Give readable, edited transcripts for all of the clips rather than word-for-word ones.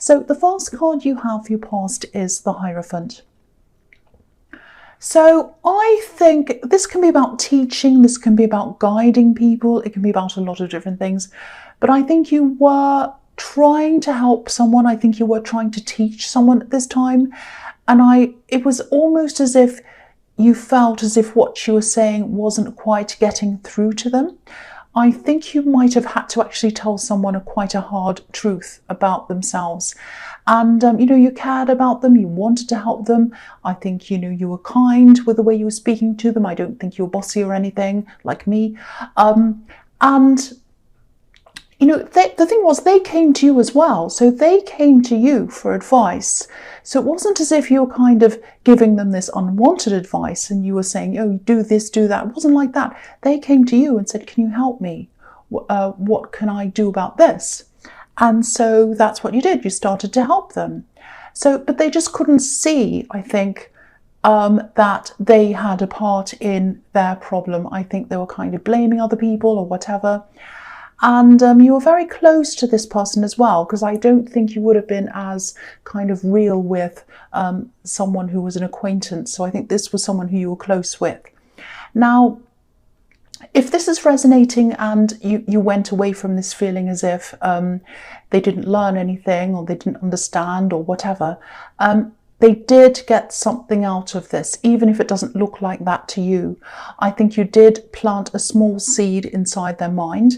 So the first card you have for your past is the Hierophant. So I think this can be about teaching, this can be about guiding people, it can be about a lot of different things. But I think you were trying to help someone, I think you were trying to teach someone at this time. And it was almost as if you felt as if what you were saying wasn't quite getting through to them. I think you might have had to actually tell someone quite a hard truth about themselves. And, you cared about them, you wanted to help them. I think, you were kind with the way you were speaking to them. I don't think you were bossy or anything like me. The thing was, they came to you as well. So they came to you for advice. So it wasn't as if you were kind of giving them this unwanted advice and you were saying, oh, do this, do that. It wasn't like that. They came to you and said, can you help me? What can I do about this? And so that's what you did. You started to help them. But they just couldn't see, I think, that they had a part in their problem. I think they were kind of blaming other people or whatever. And you were very close to this person as well, because I don't think you would have been as kind of real with someone who was an acquaintance. So I think this was someone who you were close with. Now, if this is resonating and you went away from this feeling as if they didn't learn anything or they didn't understand or whatever, they did get something out of this, even if it doesn't look like that to you. I think you did plant a small seed inside their mind.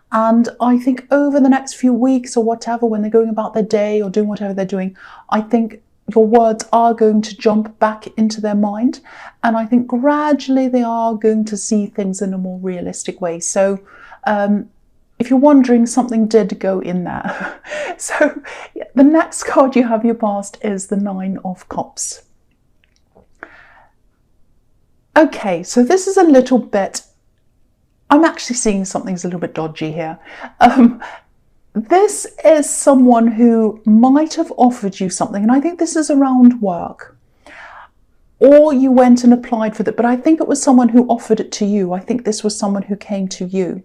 And I think over the next few weeks or whatever, when they're going about their day or doing whatever they're doing, I think your words are going to jump back into their mind. And I think gradually they are going to see things in a more realistic way. So if you're wondering, something did go in there. So the next card you have your past is the Nine of Cups. Okay, so this is a little bit, I'm actually seeing something's a little bit dodgy here. This is someone who might have offered you something, and I think this is around work. Or you went and applied for it, but I think it was someone who offered it to you. I think this was someone who came to you.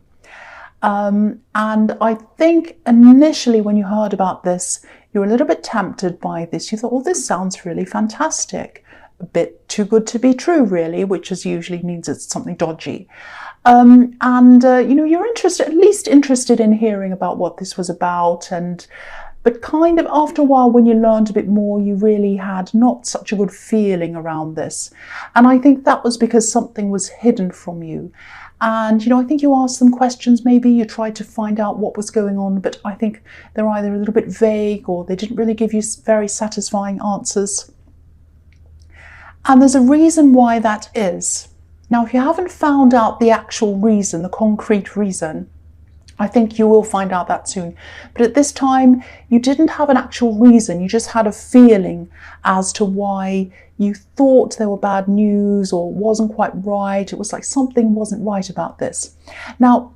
And I think initially when you heard about this, you were a little bit tempted by this. You thought, well, this sounds really fantastic. A bit too good to be true, really, which is usually means it's something dodgy. You're interested, at least interested in hearing about what this was about. But kind of after a while, when you learned a bit more, you really had not such a good feeling around this. And I think that was because something was hidden from you. And, I think you asked them questions, maybe you tried to find out what was going on, but I think they're either a little bit vague or they didn't really give you very satisfying answers. And there's a reason why that is. Now, if you haven't found out the actual reason, the concrete reason, I think you will find out that soon. But at this time, you didn't have an actual reason. You just had a feeling as to why you thought there were bad news or wasn't quite right. It was like something wasn't right about this. Now,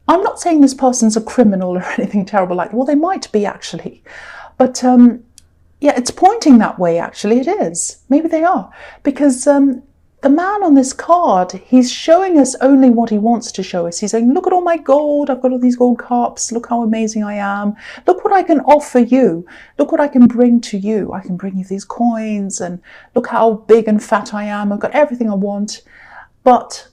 I'm not saying this person's a criminal or anything terrible like that. Well, they might be actually. But yeah, it's pointing that way, actually. It is. Maybe they are. Because the man on this card, he's showing us only what he wants to show us. He's saying, look at all my gold. I've got all these gold cups. Look how amazing I am. Look what I can offer you. Look what I can bring to you. I can bring you these coins and look how big and fat I am. I've got everything I want. But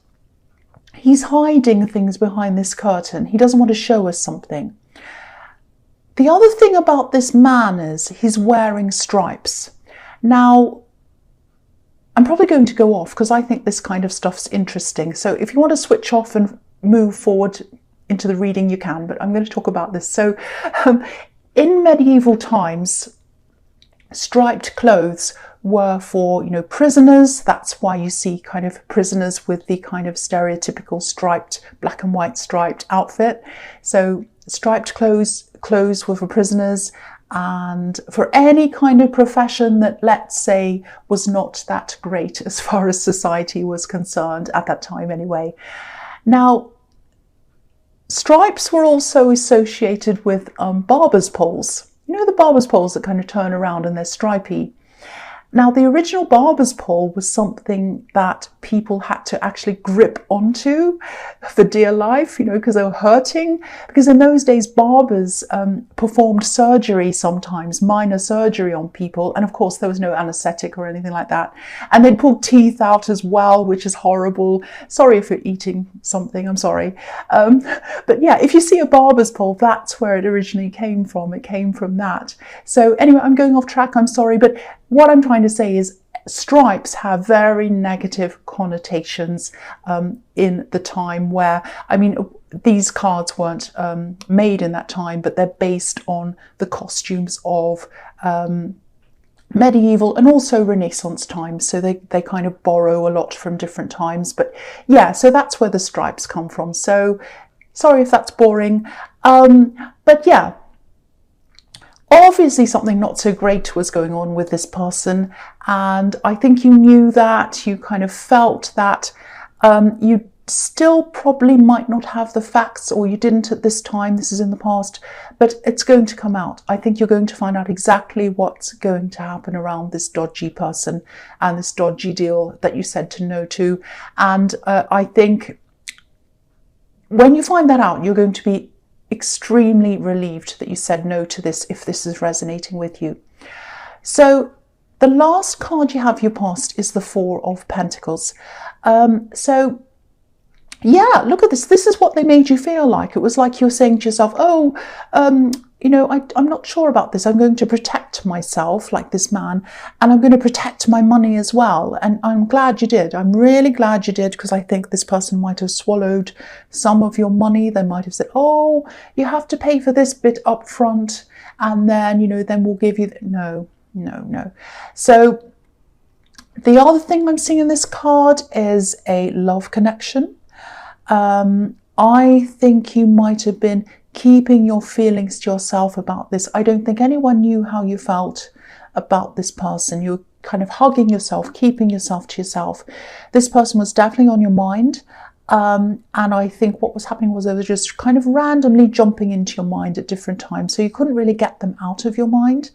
he's hiding things behind this curtain. He doesn't want to show us something. The other thing about this man is he's wearing stripes. Now, I'm probably going to go off because I think this kind of stuff's interesting. So if you want to switch off and move forward into the reading, you can, but I'm going to talk about this. So in medieval times, striped clothes were for, prisoners. That's why you see kind of prisoners with the kind of stereotypical striped, black and white striped outfit. So striped clothes were for prisoners, and for any kind of profession that, let's say, was not that great as far as society was concerned at that time anyway. Now, stripes were also associated with barber's poles. The barber's poles that kind of turn around and they're stripy. Now, the original barber's pole was something that people had to actually grip onto for dear life, because they were hurting. Because in those days, barbers performed surgery sometimes, minor surgery on people. And of course, there was no anesthetic or anything like that. And they'd pull teeth out as well, which is horrible. Sorry if you're eating something, I'm sorry. But yeah, if you see a barber's pole, that's where it originally came from. It came from that. So anyway, I'm going off track, I'm sorry. But what I'm trying to say is stripes have very negative connotations in the time where, these cards weren't made in that time, but they're based on the costumes of medieval and also Renaissance times. So they kind of borrow a lot from different times. But yeah, so that's where the stripes come from. So sorry if that's boring. But yeah. Obviously something not so great was going on with this person, and I think you knew that, you kind of felt that you still probably might not have the facts, or you didn't at this time, this is in the past, but it's going to come out. I think you're going to find out exactly what's going to happen around this dodgy person and this dodgy deal that you said to no to, and I think when you find that out, you're going to be extremely relieved that you said no to this if this is resonating with you. So the last card you have your past is the Four of Pentacles. So yeah, look at this. This is what they made you feel like. It was like you were saying to yourself, I'm not sure about this. I'm going to protect myself like this man, and I'm going to protect my money as well. And I'm glad you did. I'm really glad you did, because I think this person might have swallowed some of your money. They might have said, oh, you have to pay for this bit up front, and then, then we'll give you... No. So the other thing I'm seeing in this card is a love connection. I think you might have been keeping your feelings to yourself about this. I don't think anyone knew how you felt about this person. You were kind of hugging yourself, keeping yourself to yourself. This person was definitely on your mind. And I think what was happening was they were just kind of randomly jumping into your mind at different times. So you couldn't really get them out of your mind.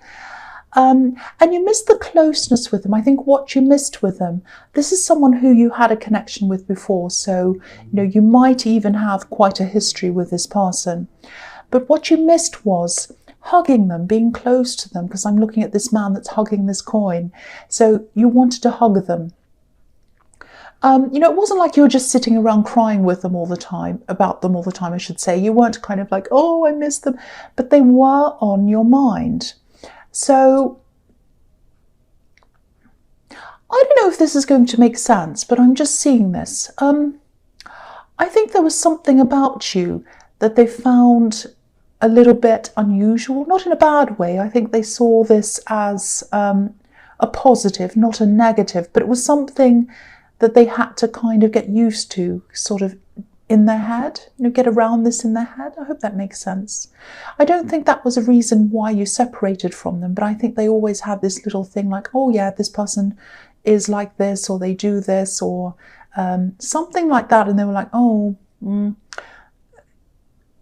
And you missed the closeness with them. I think what you missed with them, this is someone who you had a connection with before. So, you might even have quite a history with this person. But what you missed was hugging them, being close to them, because I'm looking at this man that's hugging this coin. So you wanted to hug them. It wasn't like you were just sitting around crying with them all the time, about them all the time, I should say. You weren't kind of like, oh, I miss them. But they were on your mind. So, I don't know if this is going to make sense, but I'm just seeing this. I think there was something about you that they found a little bit unusual, not in a bad way. I think they saw this as a positive, not a negative, but it was something that they had to kind of get used to, sort of in their head, get around this in their head. I hope that makes sense. I don't think that was a reason why you separated from them, but I think they always had this little thing like, oh yeah, this person is like this, or they do this, or something like that. And they were like, oh,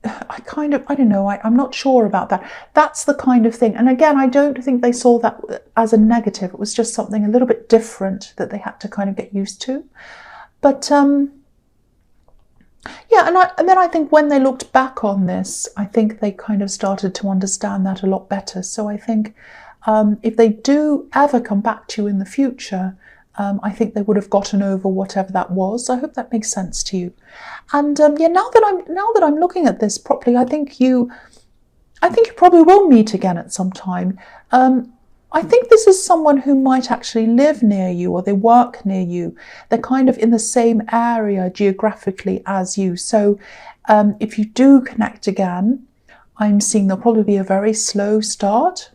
I don't know, I'm not sure about that. That's the kind of thing. And again, I don't think they saw that as a negative. It was just something a little bit different that they had to kind of get used to. But yeah, and then I think when they looked back on this, I think they kind of started to understand that a lot better. So I think if they do ever come back to you in the future, I think they would have gotten over whatever that was. I hope that makes sense to you. And yeah, now that I'm looking at this properly, I think you probably will meet again at some time. I think this is someone who might actually live near you, or they work near you. They're kind of in the same area geographically as you. So if you do connect again, I'm seeing there'll probably be a very slow start,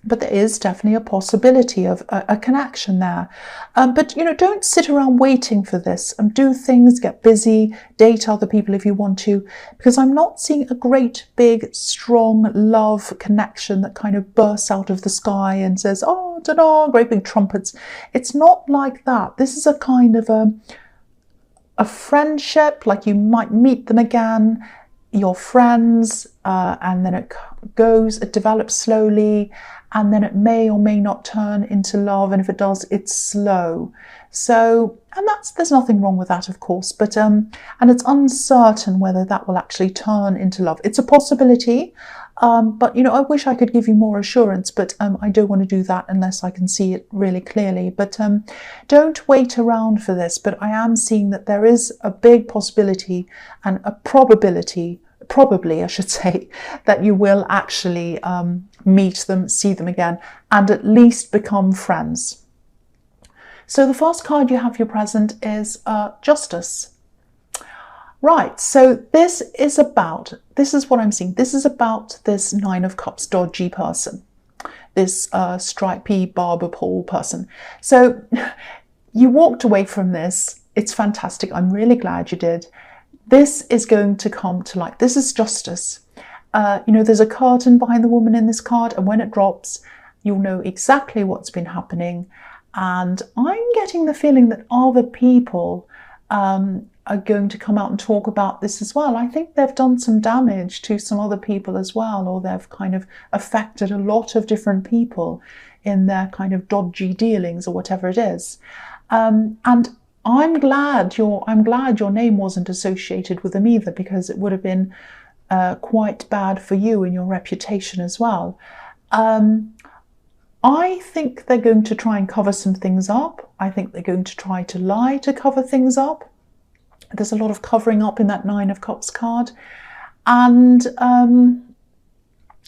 but there is definitely a possibility of a connection there. But, don't sit around waiting for this. Do things, get busy, date other people if you want to, because I'm not seeing a great, big, strong love connection that kind of bursts out of the sky and says, oh, ta-da, great big trumpets. It's not like that. This is a kind of a friendship, like you might meet them again, your friends, and then it it develops slowly, and then it may or may not turn into love, and if it does, it's slow. So, and there's nothing wrong with that, of course, but and it's uncertain whether that will actually turn into love. It's a possibility, but I wish I could give you more assurance, but I don't want to do that unless I can see it really clearly. But don't wait around for this. But I am seeing that there is a big possibility and a probably I should say, that you will actually meet them, see them again, and at least become friends. So the first card you have your present is Justice. Right, so this is what I'm seeing. This is about this Nine of Cups dodgy person, this stripy barber pole person. So you walked away from this. It's fantastic. I'm really glad you did. This is going to come to light. This is justice. There's a curtain behind the woman in this card, and when it drops, you'll know exactly what's been happening. And I'm getting the feeling that other people are going to come out and talk about this as well. I think they've done some damage to some other people as well, or they've kind of affected a lot of different people in their kind of dodgy dealings or whatever it is. And I'm glad your name wasn't associated with them either, because it would have been quite bad for you and your reputation as well. I think they're going to try and cover some things up. I think they're going to try to lie to cover things up. There's a lot of covering up in that Nine of Cups card. And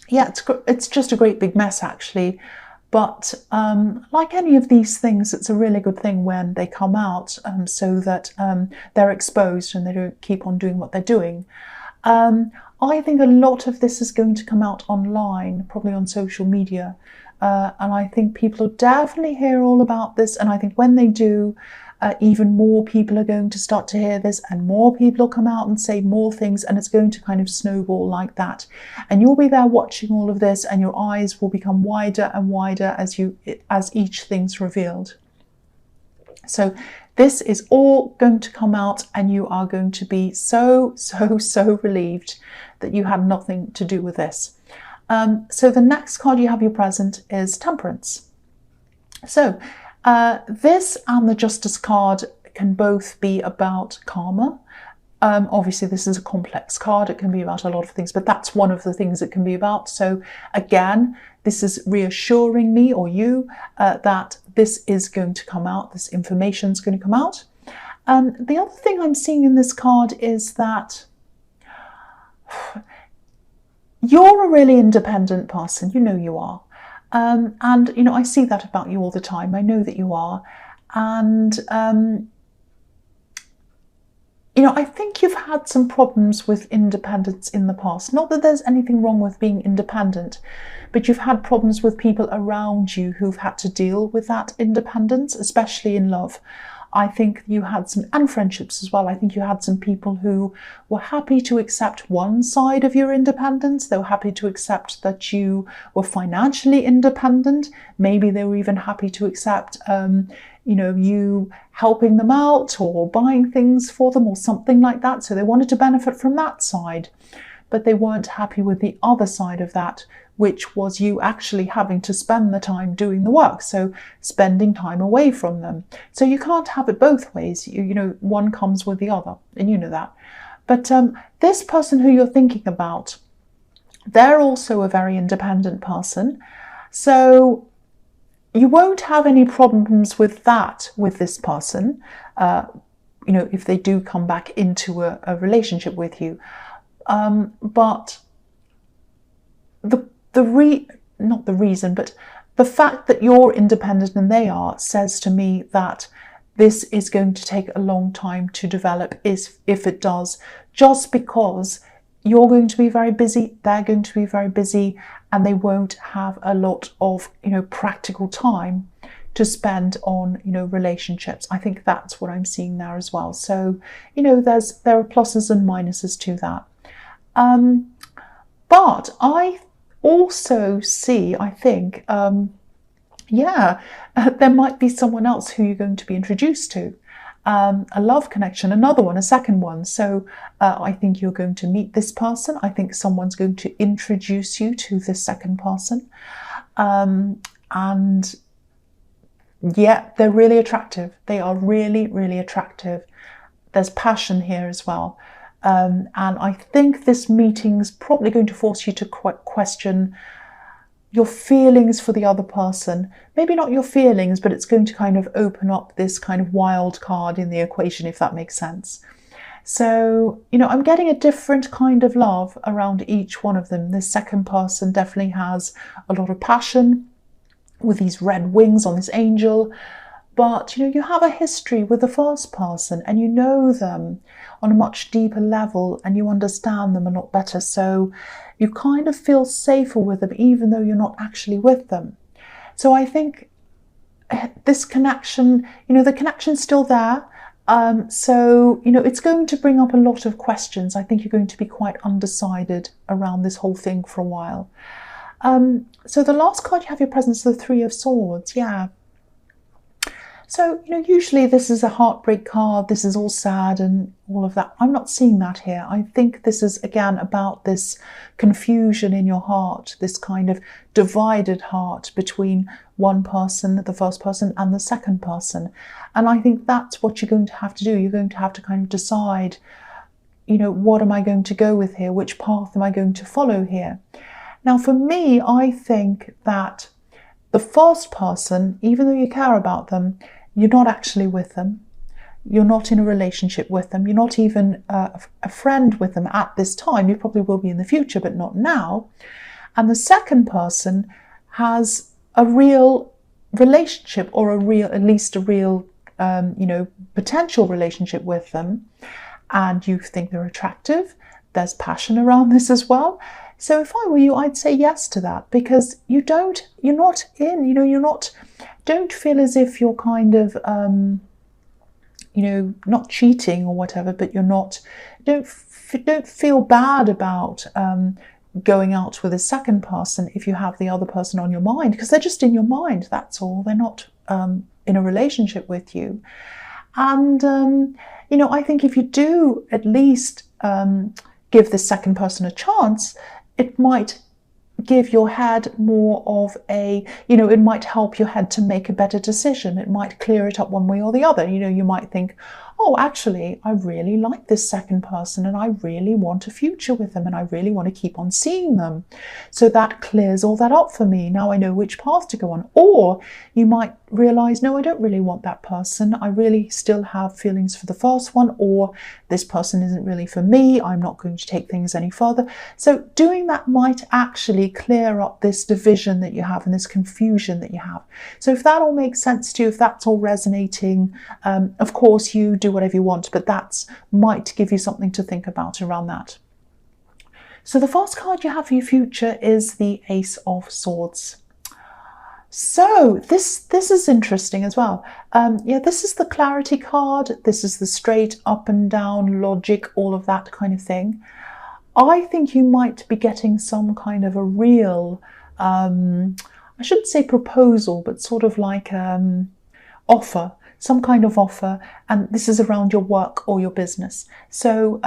yeah, it's just a great big mess, actually. But like any of these things, it's a really good thing when they come out so that they're exposed and they don't keep on doing what they're doing. I think a lot of this is going to come out online, probably on social media. And I think people will definitely hear all about this. And I think when they do, even more people are going to start to hear this, and more people will come out and say more things, and it's going to kind of snowball like that. And you'll be there watching all of this, and your eyes will become wider and wider as each thing's revealed. So this is all going to come out, and you are going to be so relieved that you had nothing to do with this. So the next card you have your present is Temperance. So this and the Justice card can both be about karma. Obviously, this is a complex card. It can be about a lot of things, but that's one of the things it can be about. So again, this is reassuring me or you that this is going to come out. This information is going to come out. The other thing I'm seeing in this card is that you're a really independent person. You know you are. And, I see that about you all the time. I know that you are. And, I think you've had some problems with independence in the past. Not that there's anything wrong with being independent, but you've had problems with people around you who've had to deal with that independence, especially in love. I think you had some, and friendships as well, I think you had some people who were happy to accept one side of your independence. They were happy to accept that you were financially independent. Maybe they were even happy to accept, you helping them out or buying things for them or something like that. So they wanted to benefit from that side, but they weren't happy with the other side of that, which was you actually having to spend the time doing the work, so spending time away from them. So you can't have it both ways. One comes with the other, and you know that. But this person who you're thinking about, they're also a very independent person. So you won't have any problems with that with this person, if they do come back into a relationship with you. But the fact that you're independent and they are says to me that this is going to take a long time to develop, if it does, just because you're going to be very busy, they're going to be very busy, and they won't have a lot of, practical time to spend on, relationships. I think that's what I'm seeing there as well. So, there are pluses and minuses to that. But I also see, I think, there might be someone else who you're going to be introduced to. a love connection, another one, a second one. So I think you're going to meet this person. I think someone's going to introduce you to this second person. And yeah, they're really attractive. They are really, really attractive. There's passion here as well. And I think this meeting's probably going to force you to question your feelings for the other person. Maybe not your feelings, but it's going to kind of open up this kind of wild card in the equation, if that makes sense. So, you know, I'm getting a different kind of love around each one of them. This second person definitely has a lot of passion with these red wings on this angel. But, you know, you have a history with the first person and you know them on a much deeper level and you understand them a lot better. So you kind of feel safer with them even though you're not actually with them. So I think this connection, you know, the connection's still there. So, you know, it's going to bring up a lot of questions. I think you're going to be quite undecided around this whole thing for a while. So the last card you have your presence, the Three of Swords. Yeah. So, you know, usually this is a heartbreak card. This is all sad and all of that. I'm not seeing that here. I think this is, again, about this confusion in your heart, this kind of divided heart between one person, the first person, and the second person. And I think that's what you're going to have to do. You're going to have to kind of decide, you know, what am I going to go with here? Which path am I going to follow here? Now, for me, I think that the first person, even though you care about them, you're not actually with them. You're not in a relationship with them. You're not even a friend with them at this time. You probably will be in the future, but not now. And the second person has a real relationship, or at least a real, you know, potential relationship with them. And you think they're attractive. There's passion around this as well. So if I were you, I'd say yes to that, because don't feel as if you're kind of, you know, not cheating or whatever, but don't feel bad about going out with a second person if you have the other person on your mind, because they're just in your mind, that's all. They're not in a relationship with you. And, you know, I think if you do at least give this second person a chance, it might give your head more of a, you know, it might help your head to make a better decision. It might clear it up one way or the other. You know, you might think, oh, actually, I really like this second person and I really want a future with them and I really want to keep on seeing them. So that clears all that up for me. Now I know which path to go on. Or you might realize, no, I don't really want that person. I really still have feelings for the first one, or this person isn't really for me. I'm not going to take things any further. So doing that might actually clear up this division that you have and this confusion that you have. So if that all makes sense to you, if that's all resonating, of course you do whatever you want, but that might give you something to think about around that. So the first card you have for your future is the Ace of Swords. So this is interesting as well. Yeah, this is the clarity card. This is the straight up and down logic, all of that kind of thing. I think you might be getting some kind of a real, I shouldn't say proposal, but sort of like offer, some kind of offer. And this is around your work or your business. So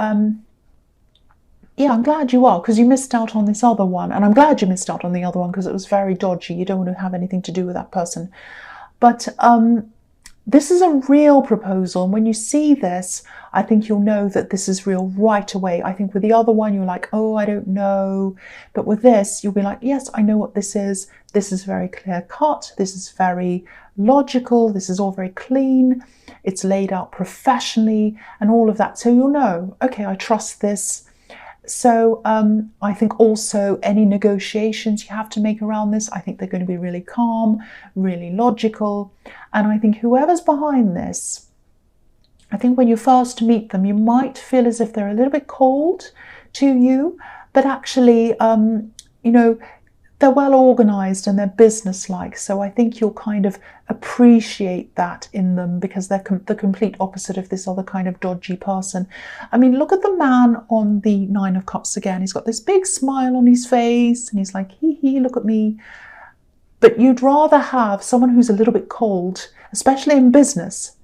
yeah, I'm glad you are, because you missed out on this other one. And I'm glad you missed out on the other one because it was very dodgy. You don't want to have anything to do with that person. But this is a real proposal. And when you see this, I think you'll know that this is real right away. I think with the other one, you're like, oh, I don't know. But with this, you'll be like, yes, I know what this is. This is very clear cut. This is very logical. This is all very clean. It's laid out professionally and all of that. So you'll know, okay, I trust this. So I think also any negotiations you have to make around this, I think they're going to be really calm, really logical. And I think whoever's behind this, I think when you first meet them, you might feel as if they're a little bit cold to you, but actually, you know, they're well organized and they're business-like. So I think you'll kind of appreciate that in them, because they're the complete opposite of this other kind of dodgy person. I mean, look at the man on the Nine of Cups again. He's got this big smile on his face and he's like, hee hee, look at me. But you'd rather have someone who's a little bit cold, especially in business,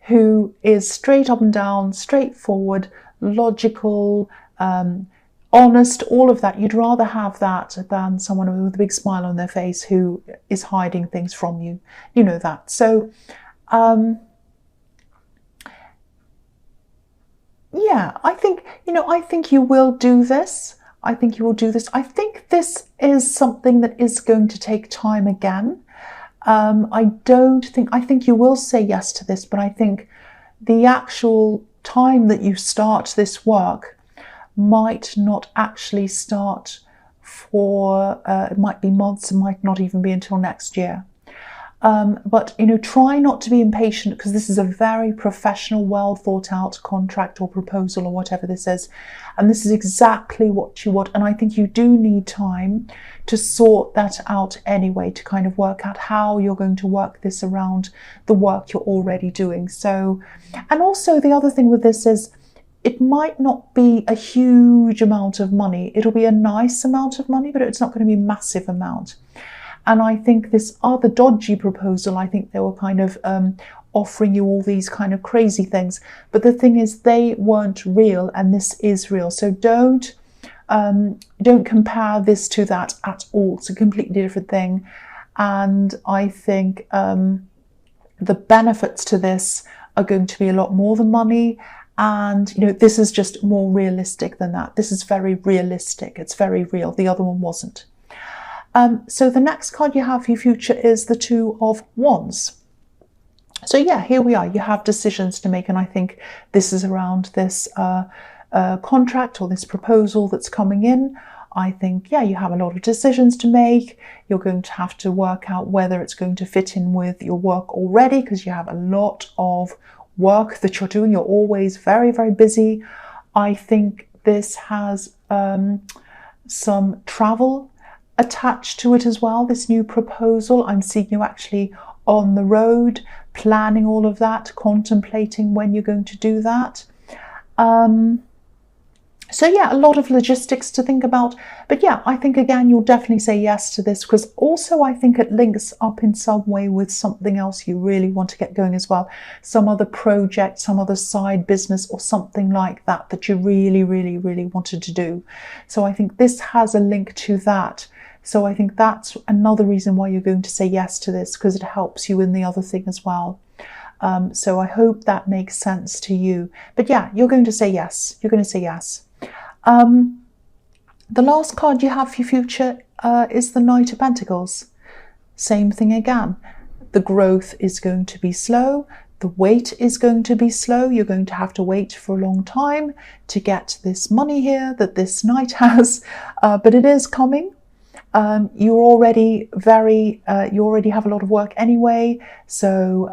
who is straight up and down, straightforward, logical, honest, all of that. You'd rather have that than someone with a big smile on their face who is hiding things from you. You know that. So, yeah, I think you will do this. I think you will do this. I think this is something that is going to take time again. I think you will say yes to this, but I think the actual time that you start this work might not actually start for, it might be months, it might not even be until next year. But, try not to be impatient, because this is a very professional, well thought out contract or proposal or whatever this is. And this is exactly what you want. And I think you do need time to sort that out anyway, to kind of work out how you're going to work this around the work you're already doing. So, and also the other thing with this is, it might not be a huge amount of money. It'll be a nice amount of money, but it's not going to be a massive amount. And I think this other dodgy proposal, I think they were kind of offering you all these kind of crazy things. But the thing is, they weren't real, and this is real. So don't compare this to that at all. It's a completely different thing. And I think the benefits to this are going to be a lot more than money. And, this is just more realistic than that. This is very realistic. It's very real. The other one wasn't. So the next card you have for your future is the Two of Wands. So yeah, here we are. You have decisions to make, and I think this is around this contract or this proposal that's coming in. I think, yeah, you have a lot of decisions to make. You're going to have to work out whether it's going to fit in with your work already, because you have a lot of work that you're doing. You're always very, very busy. I think this has some travel attached to it as well, this new proposal. I'm seeing you actually on the road, planning all of that, contemplating when you're going to do that. So yeah, a lot of logistics to think about. But yeah, I think again, you'll definitely say yes to this, because also I think it links up in some way with something else you really want to get going as well. Some other project, some other side business or something like that that you really, really, really wanted to do. So I think this has a link to that. So I think that's another reason why you're going to say yes to this, because it helps you in the other thing as well. So I hope that makes sense to you. But yeah, you're going to say yes. You're going to say yes. The last card you have for your future is the Knight of Pentacles. Same thing again. The growth is going to be slow. The wait is going to be slow. You're going to have to wait for a long time to get this money here that this knight has, but it is coming. You already have a lot of work anyway, so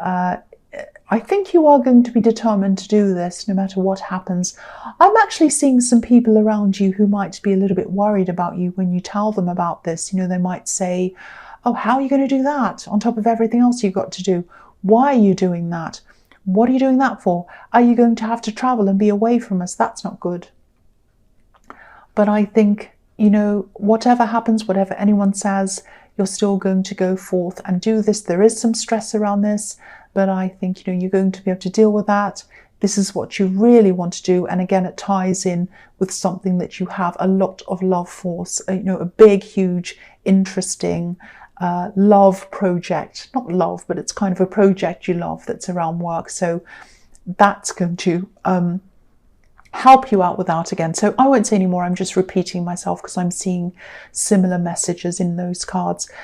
I think you are going to be determined to do this no matter what happens. I'm actually seeing some people around you who might be a little bit worried about you when you tell them about this. They might say, oh, how are you going to do that on top of everything else you've got to do? Why are you doing that? What are you doing that for? Are you going to have to travel and be away from us? That's not good. But I think, whatever happens, whatever anyone says, you're still going to go forth and do this. There is some stress around this, but I think, you're going to be able to deal with that. This is what you really want to do. And again, it ties in with something that you have a lot of love for, a big, huge, interesting love project. Not love, but it's kind of a project you love that's around work. So that's going to help you out with that again. So I won't say any more. I'm just repeating myself because I'm seeing similar messages in those cards.